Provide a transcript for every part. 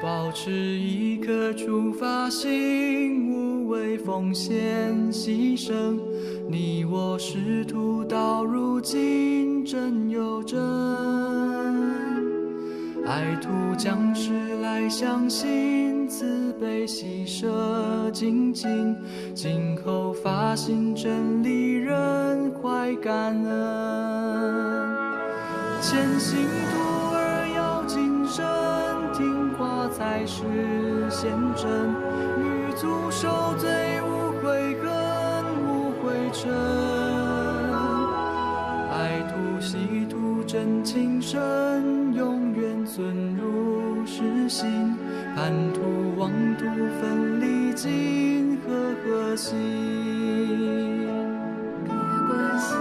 保持一颗出发心，无畏奉献牺牲。你我师徒到如今真有真，爱徒将士来相信，慈悲喜舍精进。今后发心真理人，怀感恩。前行徒儿要谨慎，听话才是贤真。欲足受罪无悔恨，无悔嗔。爱徒喜徒真情深，永远存如是心。叛徒妄图分离尽，和合心。别关系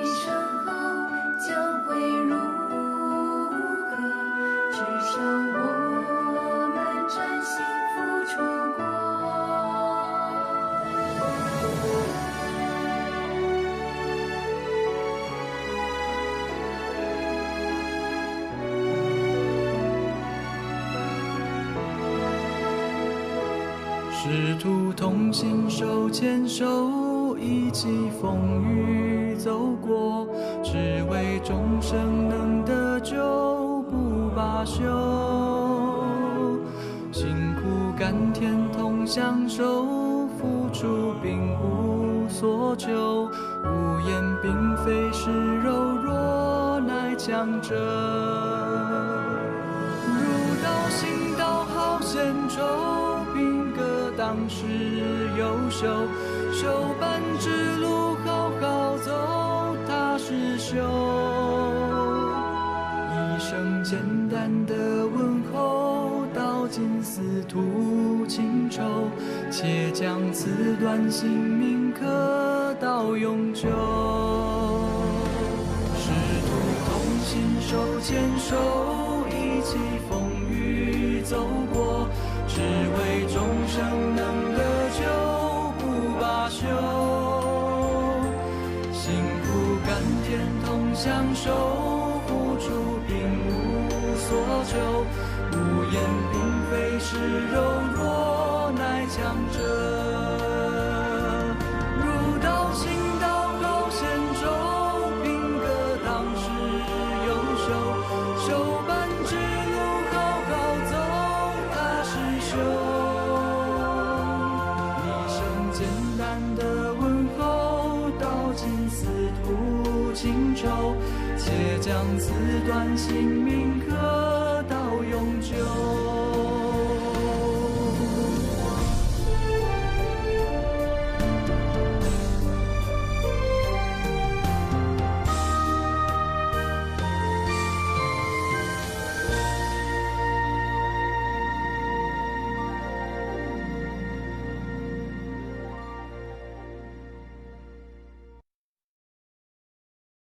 身后将会如何，至少我们真心付出过。师徒同心手牵手，一起风雨走过，只为众生能得救，不罢休。辛苦甘甜同享受，付出并无所求。无言并非是柔弱，乃强者。入道行道好献丑，当时优秀，修办之路好好走，踏实修。一声简单的问候，道尽司徒情仇，且将此段性命刻到永久。师徒同心手牵手，一起风雨走过，只为众生能得救，不罢休。辛苦甘甜同享受，付出并无所求。无言并非是柔弱，乃强者。入道行道好献丑，并各当时优秀，修办之路好好走，踏实修。一声简单的问候，道尽司徒情仇，且将此段性命刻到永久。